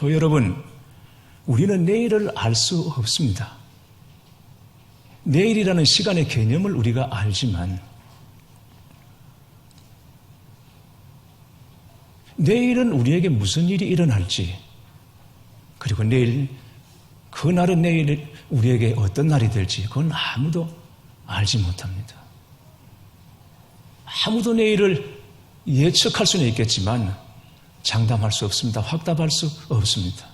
교회 여러분, 우리는 내일을 알 수 없습니다. 내일이라는 시간의 개념을 우리가 알지만 내일은 우리에게 무슨 일이 일어날지, 그리고 내일, 그날은 내일 우리에게 어떤 날이 될지 그건 아무도 알지 못합니다. 아무도 내일을 예측할 수는 있겠지만 장담할 수 없습니다. 확답할 수 없습니다.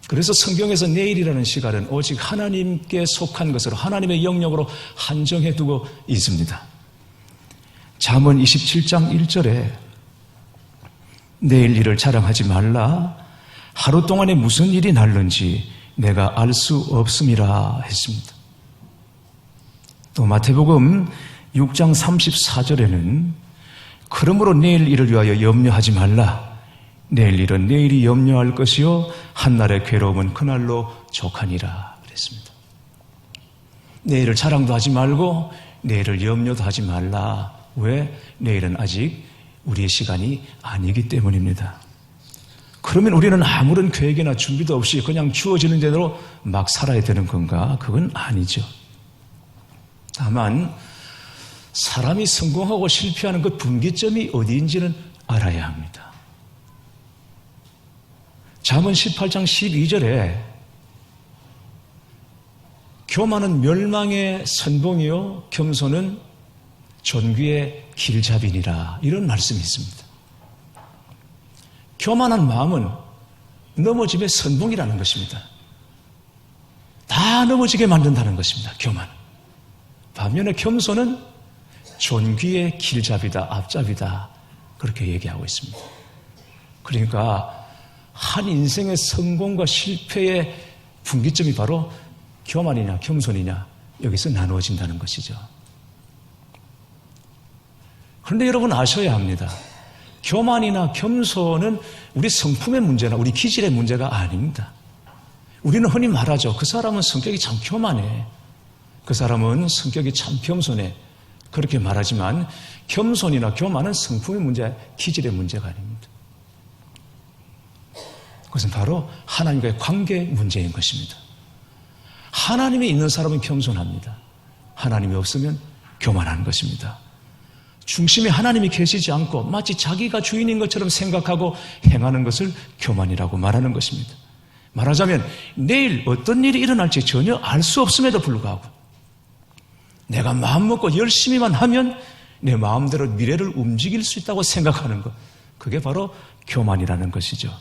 그래서 성경에서 내일이라는 시간은 오직 하나님께 속한 것으로, 하나님의 영역으로 한정해 두고 있습니다. 잠언 27장 1절에 내일 일을 자랑하지 말라, 하루 동안에 무슨 일이 날는지 내가 알 수 없음이라 했습니다. 또 마태복음 6장 34절에는 그러므로 내일 일을 위하여 염려하지 말라, 내일 일은 내일이 염려할 것이요 한날의 괴로움은 그날로 족하니라 그랬습니다. 내일을 자랑도 하지 말고 내일을 염려도 하지 말라. 왜? 내일은 아직 우리의 시간이 아니기 때문입니다. 그러면 우리는 아무런 계획이나 준비도 없이 그냥 주어지는 대로 막 살아야 되는 건가? 그건 아니죠. 다만 사람이 성공하고 실패하는 그 분기점이 어디인지는 알아야 합니다. 잠언 18장 12절에 교만은 멸망의 선봉이요 겸손은 존귀의 길잡이니라, 이런 말씀이 있습니다. 교만한 마음은 넘어짐의 선봉이라는 것입니다. 다 넘어지게 만든다는 것입니다. 교만. 반면에 겸손은 존귀의 길잡이다, 앞잡이다, 그렇게 얘기하고 있습니다. 그러니까 한 인생의 성공과 실패의 분기점이 바로 교만이냐 겸손이냐, 여기서 나누어진다는 것이죠. 그런데 여러분 아셔야 합니다. 교만이나 겸손은 우리 성품의 문제나 우리 기질의 문제가 아닙니다. 우리는 흔히 말하죠. 그 사람은 성격이 참 교만해, 그 사람은 성격이 참 겸손해, 그렇게 말하지만 겸손이나 교만은 성품의 문제, 기질의 문제가 아닙니다. 그것은 바로 하나님과의 관계 문제인 것입니다. 하나님이 있는 사람은 겸손합니다. 하나님이 없으면 교만한 것입니다. 중심에 하나님이 계시지 않고 마치 자기가 주인인 것처럼 생각하고 행하는 것을 교만이라고 말하는 것입니다. 말하자면 내일 어떤 일이 일어날지 전혀 알 수 없음에도 불구하고 내가 마음먹고 열심히만 하면 내 마음대로 미래를 움직일 수 있다고 생각하는 것, 그게 바로 교만이라는 것이죠.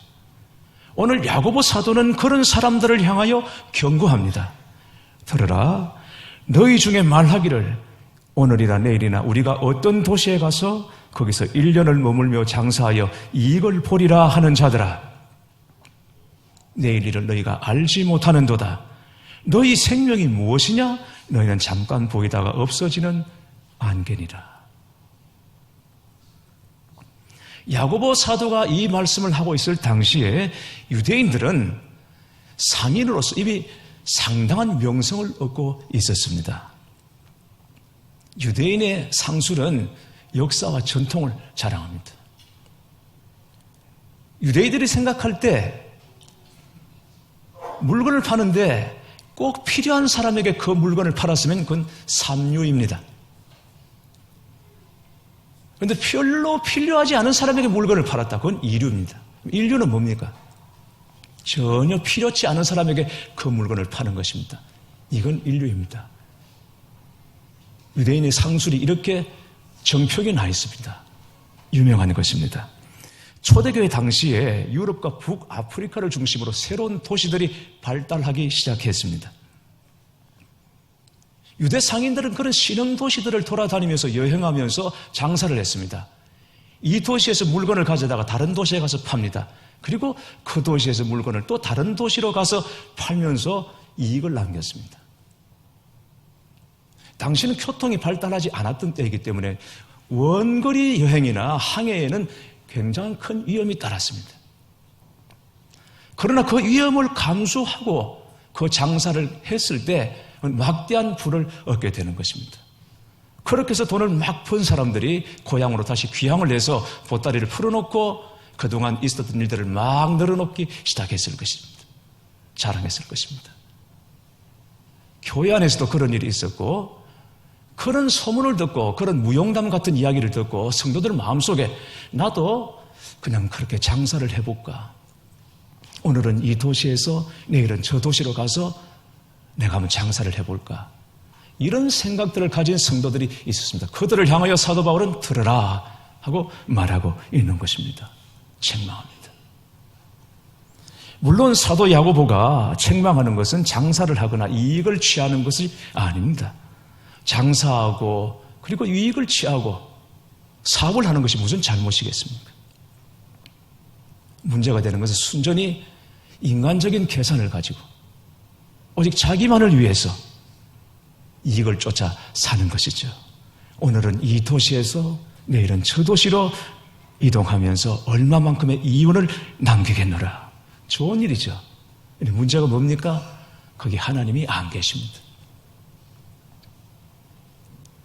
오늘 야고보 사도는 그런 사람들을 향하여 경고합니다. 들으라, 너희 중에 말하기를 오늘이나 내일이나 우리가 어떤 도시에 가서 거기서 1년을 머물며 장사하여 이익을 보리라 하는 자들아, 내일 일을 너희가 알지 못하는도다. 너희 생명이 무엇이냐? 너희는 잠깐 보이다가 없어지는 안개니라. 야고보 사도가 이 말씀을 하고 있을 당시에 유대인들은 상인으로서 이미 상당한 명성을 얻고 있었습니다. 유대인의 상술은 역사와 전통을 자랑합니다. 유대인들이 생각할 때 물건을 파는데 꼭 필요한 사람에게 그 물건을 팔았으면 그건 삼류입니다. 그런데 별로 필요하지 않은 사람에게 물건을 팔았다, 그건 이류입니다. 일류는 뭡니까? 전혀 필요치 않은 사람에게 그 물건을 파는 것입니다. 이건 인류입니다. 유대인의 상술이 이렇게 정표에 나 있습니다. 유명한 것입니다. 초대교회 당시에 유럽과 북아프리카를 중심으로 새로운 도시들이 발달하기 시작했습니다. 유대 상인들은 그런 신흥 도시들을 돌아다니면서 여행하면서 장사를 했습니다. 이 도시에서 물건을 가져다가 다른 도시에 가서 팝니다. 그리고 그 도시에서 물건을 또 다른 도시로 가서 팔면서 이익을 남겼습니다. 당시는 교통이 발달하지 않았던 때이기 때문에 원거리 여행이나 항해에는 굉장히 큰 위험이 따랐습니다. 그러나 그 위험을 감수하고 그 장사를 했을 때 막대한 부를 얻게 되는 것입니다. 그렇게 해서 돈을 막 번 사람들이 고향으로 다시 귀향을 해서 보따리를 풀어놓고 그동안 있었던 일들을 막 늘어놓기 시작했을 것입니다. 자랑했을 것입니다. 교회 안에서도 그런 일이 있었고, 그런 소문을 듣고 그런 무용담 같은 이야기를 듣고 성도들 마음속에 나도 그냥 그렇게 장사를 해볼까? 오늘은 이 도시에서 내일은 저 도시로 가서 내가 한번 장사를 해볼까? 이런 생각들을 가진 성도들이 있었습니다. 그들을 향하여 사도 바울은 들으라 하고 말하고 있는 것입니다. 책망합니다. 물론 사도 야고보가 책망하는 것은 장사를 하거나 이익을 취하는 것이 아닙니다. 장사하고 그리고 이익을 취하고 사업을 하는 것이 무슨 잘못이겠습니까? 문제가 되는 것은 순전히 인간적인 계산을 가지고 오직 자기만을 위해서 이익을 쫓아 사는 것이죠. 오늘은 이 도시에서 내일은 저 도시로 이동하면서 얼마만큼의 이윤을 남기겠노라. 좋은 일이죠. 문제가 뭡니까? 거기 하나님이 안 계십니다.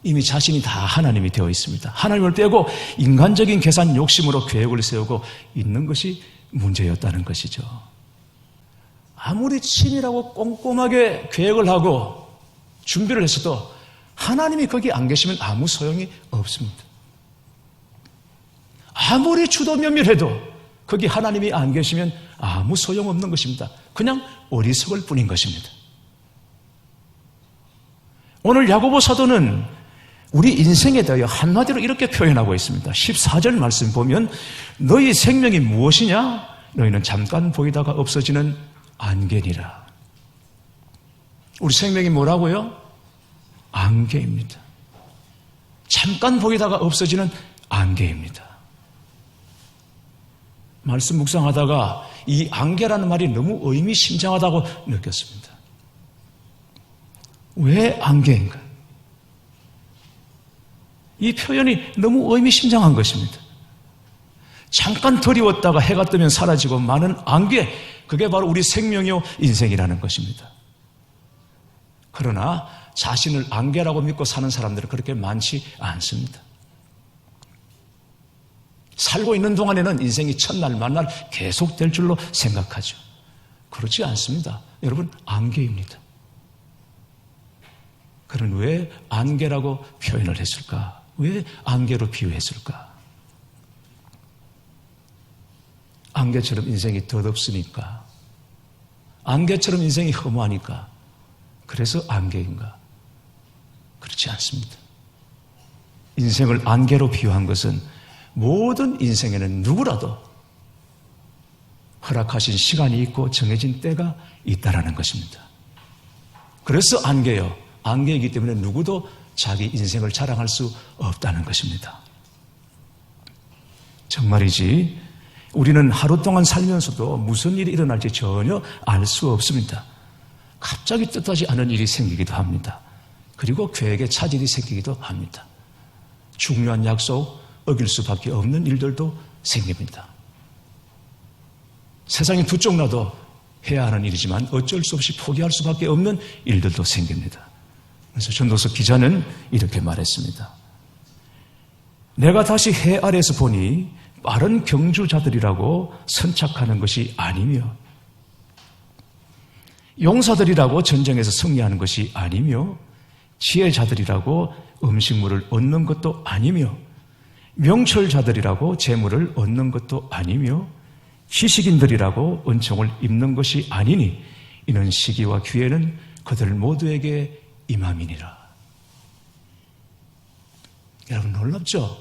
이미 자신이 다 하나님이 되어 있습니다. 하나님을 빼고 인간적인 계산 욕심으로 계획을 세우고 있는 것이 문제였다는 것이죠. 아무리 친밀하고 꼼꼼하게 계획을 하고 준비를 했어도 하나님이 거기 안 계시면 아무 소용이 없습니다. 아무리 주도면밀해도 거기 하나님이 안 계시면 아무 소용없는 것입니다. 그냥 어리석을 뿐인 것입니다. 오늘 야고보 사도는 우리 인생에 대하여 한마디로 이렇게 표현하고 있습니다. 14절 말씀 보면 너희 생명이 무엇이냐? 너희는 잠깐 보이다가 없어지는 안개니라. 우리 생명이 뭐라고요? 안개입니다. 잠깐 보이다가 없어지는 안개입니다. 말씀 묵상하다가 이 안개라는 말이 너무 의미심장하다고 느꼈습니다. 왜 안개인가? 이 표현이 너무 의미심장한 것입니다. 잠깐 드리웠다가 해가 뜨면 사라지고 많은 안개, 그게 바로 우리 생명이요 인생이라는 것입니다. 그러나 자신을 안개라고 믿고 사는 사람들은 그렇게 많지 않습니다. 살고 있는 동안에는 인생이 첫날 만날 계속될 줄로 생각하죠. 그렇지 않습니다. 여러분, 안개입니다. 그는 왜 안개라고 표현을 했을까? 왜 안개로 비유했을까? 안개처럼 인생이 덧없으니까, 안개처럼 인생이 허무하니까, 그래서 안개인가? 그렇지 않습니다. 인생을 안개로 비유한 것은 모든 인생에는 누구라도 허락하신 시간이 있고 정해진 때가 있다라는 것입니다. 그래서 안개요. 안개이기 때문에 누구도 자기 인생을 자랑할 수 없다는 것입니다. 정말이지 우리는 하루 동안 살면서도 무슨 일이 일어날지 전혀 알 수 없습니다. 갑자기 뜻하지 않은 일이 생기기도 합니다. 그리고 계획에 차질이 생기기도 합니다. 중요한 약속 어길 수밖에 없는 일들도 생깁니다. 세상이 두 쪽 나도 해야 하는 일이지만 어쩔 수 없이 포기할 수밖에 없는 일들도 생깁니다. 그래서 전도서 기자는 이렇게 말했습니다. 내가 다시 해 아래에서 보니 빠른 경주자들이라고 선착하는 것이 아니며 용사들이라고 전쟁에서 승리하는 것이 아니며 지혜자들이라고 음식물을 얻는 것도 아니며 명철자들이라고 재물을 얻는 것도 아니며 지식인들이라고 은총을 입는 것이 아니니 이는 시기와 기회는 그들 모두에게 임함이니라. 여러분 놀랍죠?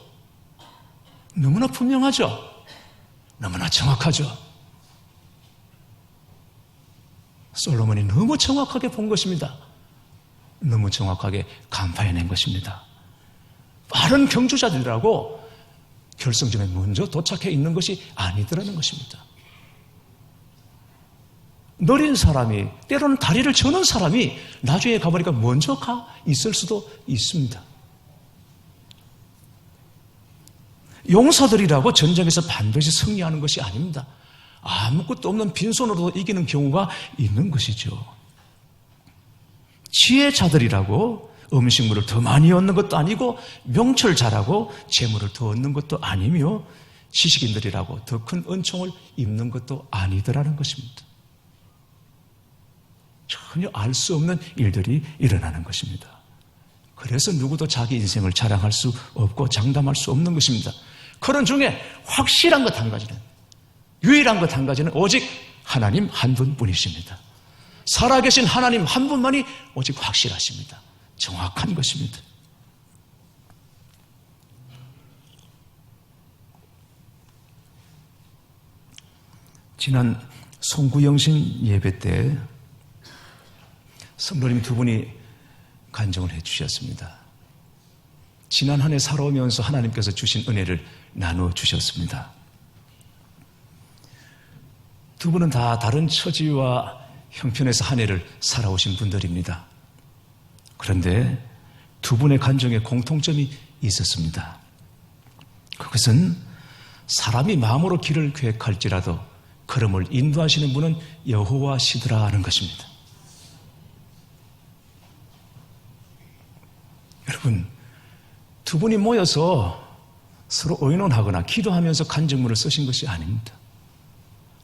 너무나 분명하죠? 너무나 정확하죠? 솔로몬이 너무 정확하게 본 것입니다. 너무 정확하게 간파해낸 것입니다. 빠른 경주자들이라고 결승점에 먼저 도착해 있는 것이 아니더라는 것입니다. 느린 사람이, 때로는 다리를 저는 사람이 나중에 가보니까 먼저 가 있을 수도 있습니다. 용사들이라고 전쟁에서 반드시 승리하는 것이 아닙니다. 아무것도 없는 빈손으로도 이기는 경우가 있는 것이죠. 지혜자들이라고 음식물을 더 많이 얻는 것도 아니고 명철자라고 재물을 더 얻는 것도 아니며 지식인들이라고 더 큰 은총을 입는 것도 아니더라는 것입니다. 전혀 알 수 없는 일들이 일어나는 것입니다. 그래서 누구도 자기 인생을 자랑할 수 없고 장담할 수 없는 것입니다. 그런 중에 확실한 것 한 가지는, 유일한 것 한 가지는 오직 하나님 한 분뿐이십니다. 살아계신 하나님 한 분만이 오직 확실하십니다. 정확한 것입니다. 지난 송구영신 예배 때 성도님 두 분이 간증을 해 주셨습니다. 지난 한 해 살아오면서 하나님께서 주신 은혜를 나누어 주셨습니다. 두 분은 다 다른 처지와 형편에서 한 해를 살아오신 분들입니다. 그런데 두 분의 간증에 공통점이 있었습니다. 그것은 사람이 마음으로 길을 계획할지라도 걸음을 인도하시는 분은 여호와시더라는 것입니다. 여러분, 두 분이 모여서 서로 의논하거나 기도하면서 간증문을 쓰신 것이 아닙니다.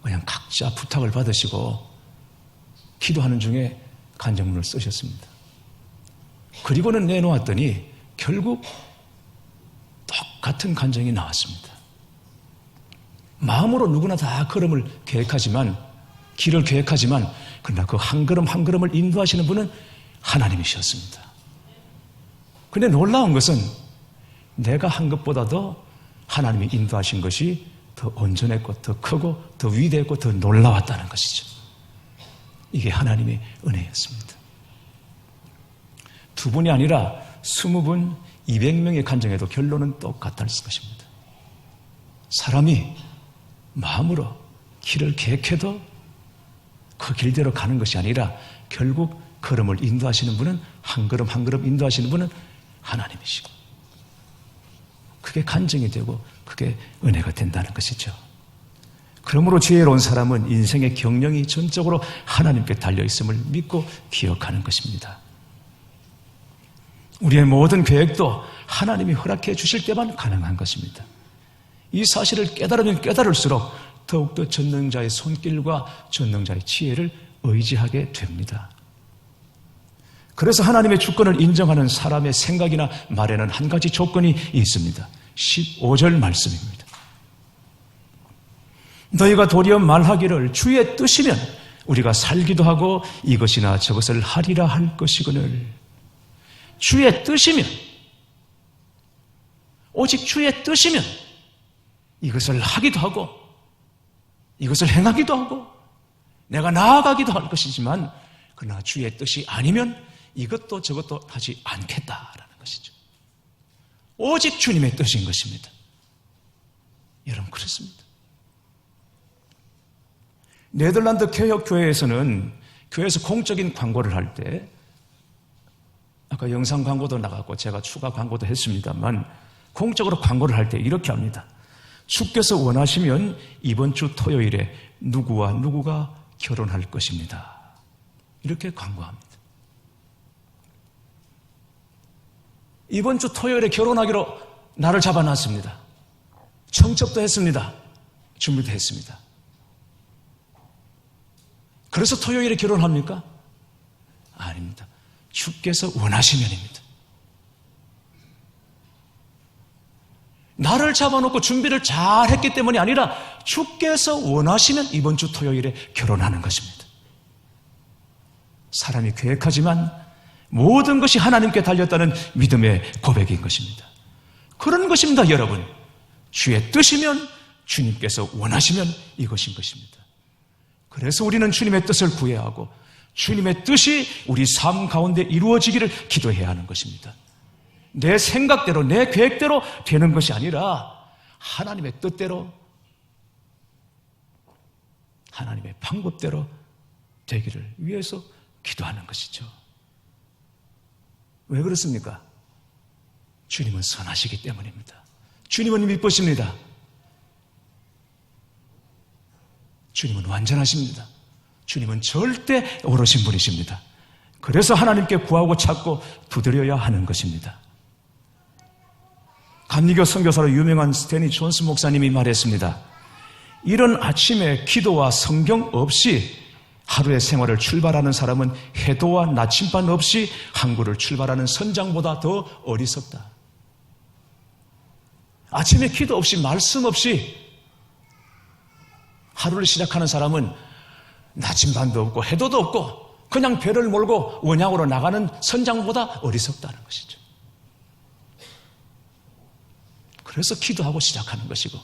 그냥 각자 부탁을 받으시고 기도하는 중에 간증문을 쓰셨습니다. 그리고는 내놓았더니 결국 똑같은 간증이 나왔습니다. 마음으로 누구나 다 걸음을 계획하지만, 길을 계획하지만, 그러나 그 한 걸음 한 걸음을 인도하시는 분은 하나님이셨습니다. 근데 놀라운 것은 내가 한 것보다도 하나님이 인도하신 것이 더 온전했고 더 크고 더 위대했고 더 놀라웠다는 것이죠. 이게 하나님의 은혜였습니다. 두 분이 아니라 20분, 200명의 간증에도 결론은 똑같을 것입니다. 사람이 마음으로 길을 계획해도 그 길대로 가는 것이 아니라 결국 걸음을 인도하시는 분은, 한 걸음 한 걸음 인도하시는 분은 하나님이시고, 그게 간증이 되고 그게 은혜가 된다는 것이죠. 그러므로 지혜로운 사람은 인생의 경영이 전적으로 하나님께 달려있음을 믿고 기억하는 것입니다. 우리의 모든 계획도 하나님이 허락해 주실 때만 가능한 것입니다. 이 사실을 깨달으면 깨달을수록 더욱더 전능자의 손길과 전능자의 지혜를 의지하게 됩니다. 그래서 하나님의 주권을 인정하는 사람의 생각이나 말에는 한 가지 조건이 있습니다. 15절 말씀입니다. 너희가 도리어 말하기를 주의 뜻이면 우리가 살기도 하고 이것이나 저것을 하리라 할 것이거늘. 주의 뜻이면, 오직 주의 뜻이면 이것을 하기도 하고 이것을 행하기도 하고 내가 나아가기도 할 것이지만, 그러나 주의 뜻이 아니면 이것도 저것도 하지 않겠다라는 것이죠. 오직 주님의 뜻인 것입니다. 여러분, 그렇습니다. 네덜란드 개혁교회에서는 교회에서 공적인 광고를 할 때, 아까 영상 광고도 나갔고 제가 추가 광고도 했습니다만, 공적으로 광고를 할 때 이렇게 합니다. 주께서 원하시면 이번 주 토요일에 누구와 누구가 결혼할 것입니다. 이렇게 광고합니다. 이번 주 토요일에 결혼하기로 날을 잡아놨습니다. 청첩도 했습니다. 준비도 했습니다. 그래서 토요일에 결혼합니까? 아닙니다. 주께서 원하시면입니다. 날을 잡아놓고 준비를 잘 했기 때문이 아니라 주께서 원하시면 이번 주 토요일에 결혼하는 것입니다. 사람이 계획하지만 모든 것이 하나님께 달렸다는 믿음의 고백인 것입니다. 그런 것입니다, 여러분. 주의 뜻이면, 주님께서 원하시면 이것인 것입니다. 그래서 우리는 주님의 뜻을 구해야 하고 주님의 뜻이 우리 삶 가운데 이루어지기를 기도해야 하는 것입니다. 내 생각대로, 내 계획대로 되는 것이 아니라 하나님의 뜻대로, 하나님의 방법대로 되기를 위해서 기도하는 것이죠. 왜 그렇습니까? 주님은 선하시기 때문입니다. 주님은 미쁘십니다. 주님은 완전하십니다. 주님은 절대 옳으신 분이십니다. 그래서 하나님께 구하고 찾고 두드려야 하는 것입니다. 감리교 선교사로 유명한 스테니 존스 목사님이 말했습니다. 이런 아침에 기도와 성경 없이 하루의 생활을 출발하는 사람은 해도와 나침반 없이 항구를 출발하는 선장보다 더 어리석다. 아침에 기도 없이 말씀 없이 하루를 시작하는 사람은 나침반도 없고 해도도 없고 그냥 배를 몰고 원양으로 나가는 선장보다 어리석다는 것이죠. 그래서 기도하고 시작하는 것이고,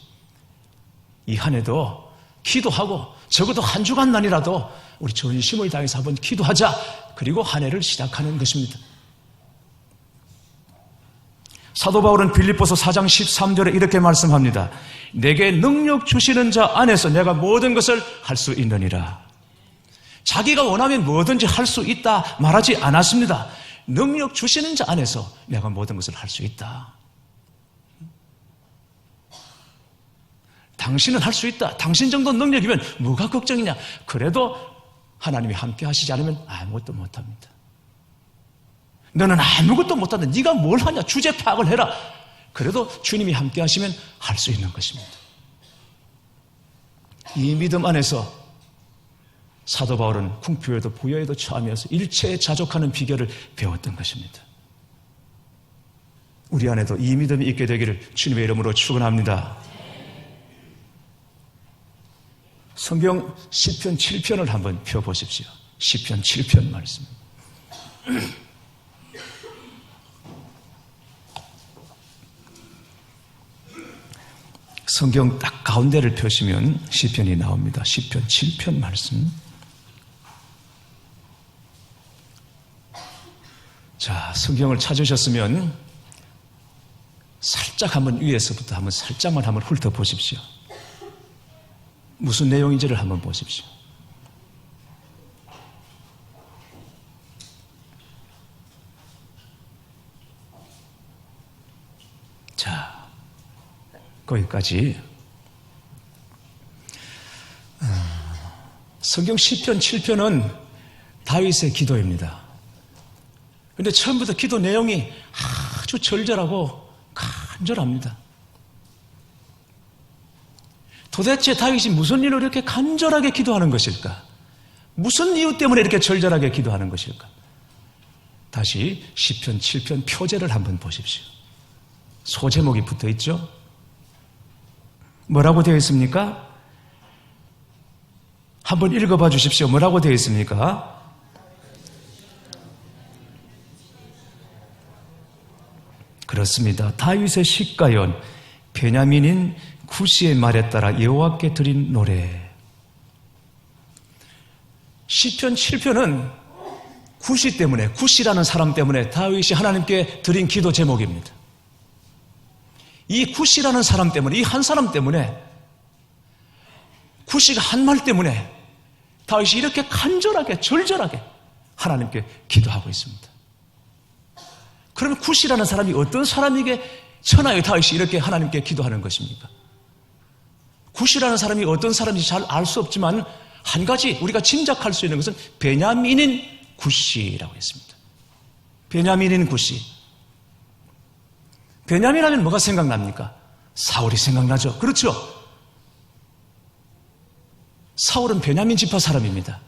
이 한 해도 기도하고 적어도 한 주간만이라도 우리 전심을 다해서 한번 기도하자. 그리고 한 해를 시작하는 것입니다. 사도 바울은 빌립보서 4장 13절에 이렇게 말씀합니다. 내게 능력 주시는 자 안에서 내가 모든 것을 할 수 있느니라. 자기가 원하면 뭐든지 할 수 있다 말하지 않았습니다. 능력 주시는 자 안에서 내가 모든 것을 할 수 있다. 당신은 할 수 있다. 당신 정도 능력이면 뭐가 걱정이냐. 그래도 하나님이 함께 하시지 않으면 아무것도 못합니다. 너는 아무것도 못한다. 네가 뭘 하냐. 주제 파악을 해라. 그래도 주님이 함께 하시면 할 수 있는 것입니다. 이 믿음 안에서 사도 바울은 궁핍에도 부여에도 처하면서 일체에 자족하는 비결을 배웠던 것입니다. 우리 안에도 이 믿음이 있게 되기를 주님의 이름으로 축원합니다. 성경 시편 7편을 한번 펴보십시오. 시편 7편 말씀. 성경 딱 가운데를 펴시면 시편이 나옵니다. 시편 7편 말씀. 자, 성경을 찾으셨으면 살짝 한번 위에서부터 한번 살짝만 한번 훑어보십시오. 무슨 내용인지를 한번 보십시오. 자, 거기까지. 성경 시편 7편은 다윗의 기도입니다. 그런데 처음부터 기도 내용이 아주 절절하고 간절합니다. 도대체 다윗이 무슨 일로 이렇게 간절하게 기도하는 것일까? 무슨 이유 때문에 이렇게 절절하게 기도하는 것일까? 다시 시편 7편 표제를 한번 보십시오. 소제목이 붙어 있죠? 뭐라고 되어 있습니까? 한번 읽어봐 주십시오. 뭐라고 되어 있습니까? 그렇습니다. 다윗의 시가연 베냐민인 구시의 말에 따라 여호와께 드린 노래. 시편 7편은 구시 때문에, 구시라는 사람 때문에 다윗이 하나님께 드린 기도 제목입니다. 이 구시라는 사람 때문에, 이 한 사람 때문에, 구시가 한 말 때문에 다윗이 이렇게 간절하게, 절절하게 하나님께 기도하고 있습니다. 그러면 구시라는 사람이 어떤 사람에게 천하의 다윗이 이렇게 하나님께 기도하는 것입니까? 구시라는 사람이 어떤 사람인지 잘 알 수 없지만 한 가지 우리가 짐작할 수 있는 것은 베냐민인 구시라고 했습니다. 베냐민인 구시. 베냐민 하면 뭐가 생각납니까? 사울이 생각나죠. 그렇죠? 사울은 베냐민 지파 사람입니다.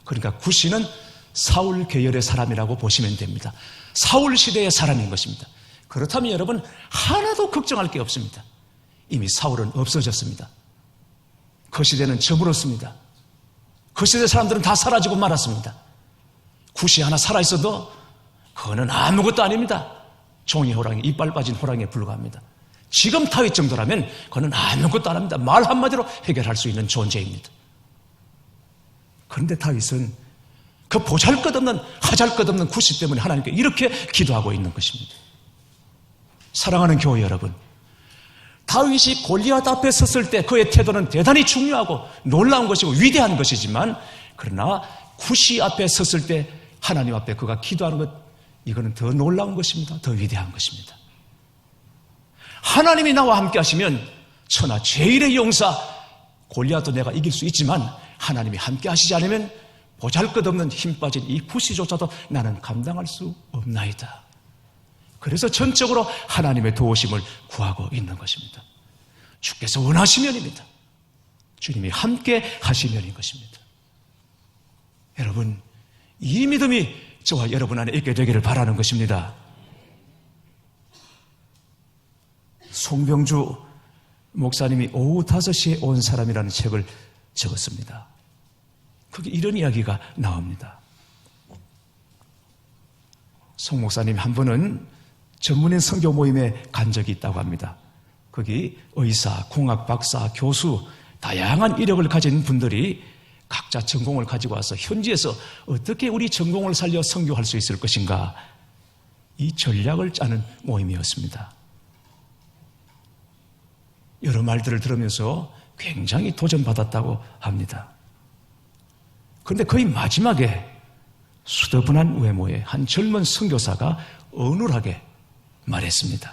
그러니까 구시는 사울 계열의 사람이라고 보시면 됩니다. 사울 시대의 사람인 것입니다. 그렇다면 여러분 하나도 걱정할 게 없습니다. 이미 사울은 없어졌습니다. 그 시대는 저물었습니다. 그 시대 사람들은 다 사라지고 말았습니다. 구시 하나 살아있어도 그거는 아무것도 아닙니다. 종이 호랑이, 이빨 빠진 호랑이에 불과합니다. 지금 다윗 정도라면 그거는 아무것도 안 합니다. 말 한마디로 해결할 수 있는 존재입니다. 그런데 다윗은 그 보잘것없는, 하잘것없는 구시 때문에 하나님께 이렇게 기도하고 있는 것입니다. 사랑하는 교회 여러분, 다윗이 골리앗 앞에 섰을 때 그의 태도는 대단히 중요하고 놀라운 것이고 위대한 것이지만, 그러나 구시 앞에 섰을 때 하나님 앞에 그가 기도하는 것, 이거는 더 놀라운 것입니다. 더 위대한 것입니다. 하나님이 나와 함께 하시면 천하 제일의 용사 골리앗도 내가 이길 수 있지만, 하나님이 함께 하시지 않으면 보잘것없는 힘 빠진 이 구시조차도 나는 감당할 수 없나이다. 그래서 전적으로 하나님의 도우심을 구하고 있는 것입니다. 주께서 원하시면입니다. 주님이 함께 하시면인 것입니다. 여러분, 이 믿음이 저와 여러분 안에 있게 되기를 바라는 것입니다. 송병주 목사님이 오후 5시에 온 사람이라는 책을 적었습니다. 거기 이런 이야기가 나옵니다. 송 목사님이 한 번은 전문인 선교 모임에 간 적이 있다고 합니다. 거기 의사, 공학 박사, 교수, 다양한 이력을 가진 분들이 각자 전공을 가지고 와서 현지에서 어떻게 우리 전공을 살려 선교할 수 있을 것인가, 이 전략을 짜는 모임이었습니다. 여러 말들을 들으면서 굉장히 도전받았다고 합니다. 그런데 거의 마지막에 수더분한 외모의 한 젊은 선교사가 어눌하게 말했습니다.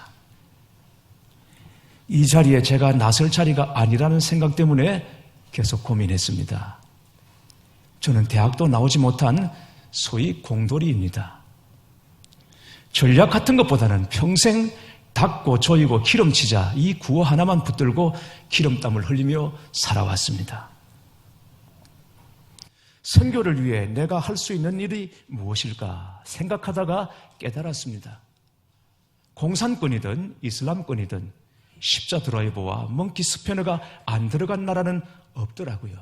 이 자리에 제가 나설 자리가 아니라는 생각 때문에 계속 고민했습니다. 저는 대학도 나오지 못한 소위 공돌이입니다. 전략 같은 것보다는 평생 닦고 조이고 기름치자, 이 구호 하나만 붙들고 기름땀을 흘리며 살아왔습니다. 선교를 위해 내가 할 수 있는 일이 무엇일까 생각하다가 깨달았습니다. 공산권이든 이슬람권이든 십자 드라이버와 먼키 스패너가 안 들어간 나라는 없더라고요.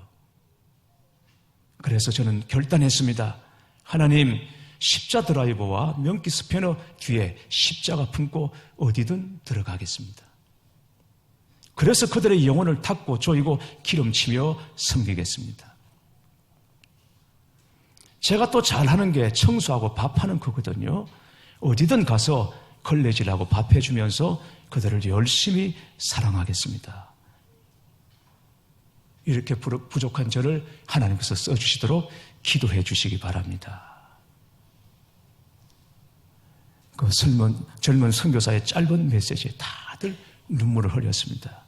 그래서 저는 결단했습니다. 하나님, 십자 드라이버와 먼키 스패너 뒤에 십자가 품고 어디든 들어가겠습니다. 그래서 그들의 영혼을 닦고 조이고 기름치며 섬기겠습니다. 제가 또 잘하는 게 청소하고 밥하는 거거든요. 어디든 가서 걸레질하고 밥해주면서 그들을 열심히 사랑하겠습니다. 이렇게 부족한 저를 하나님께서 써주시도록 기도해 주시기 바랍니다. 그 젊은 선교사의 짧은 메시지에 다들 눈물을 흘렸습니다.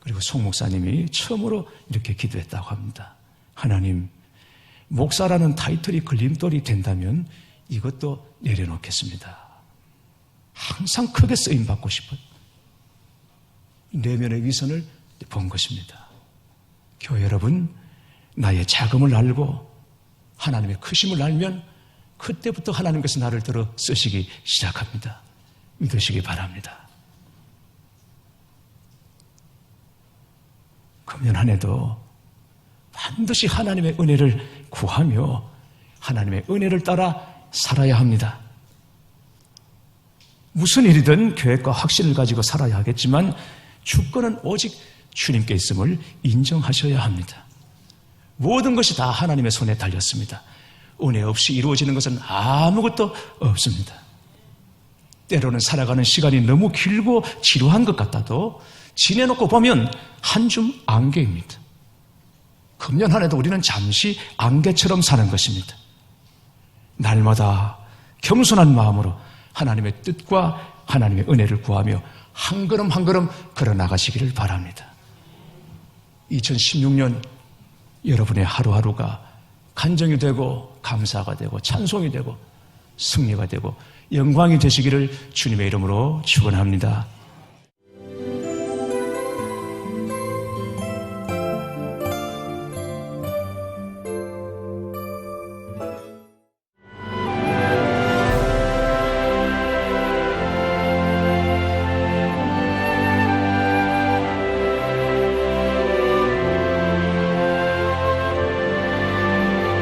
그리고 송 목사님이 처음으로 이렇게 기도했다고 합니다. 하나님, 목사라는 타이틀이 걸림돌이 된다면 이것도 내려놓겠습니다. 항상 크게 쓰임받고 싶은 내면의 위선을 본 것입니다. 교회 여러분, 나의 자금을 알고 하나님의 크심을 알면 그때부터 하나님께서 나를 들어 쓰시기 시작합니다. 믿으시기 바랍니다. 금년 한 해도 반드시 하나님의 은혜를 구하며 하나님의 은혜를 따라 살아야 합니다. 무슨 일이든 계획과 확신을 가지고 살아야 하겠지만 주권은 오직 주님께 있음을 인정하셔야 합니다. 모든 것이 다 하나님의 손에 달렸습니다. 은혜 없이 이루어지는 것은 아무것도 없습니다. 때로는 살아가는 시간이 너무 길고 지루한 것 같아도 지내놓고 보면 한 줌 안개입니다. 금년 한 해도 우리는 잠시 안개처럼 사는 것입니다. 날마다 겸손한 마음으로 하나님의 뜻과 하나님의 은혜를 구하며 한 걸음 한 걸음 걸어나가시기를 바랍니다. 2016년 여러분의 하루하루가 간정이 되고 감사가 되고 찬송이 되고 승리가 되고 영광이 되시기를 주님의 이름으로 축원합니다.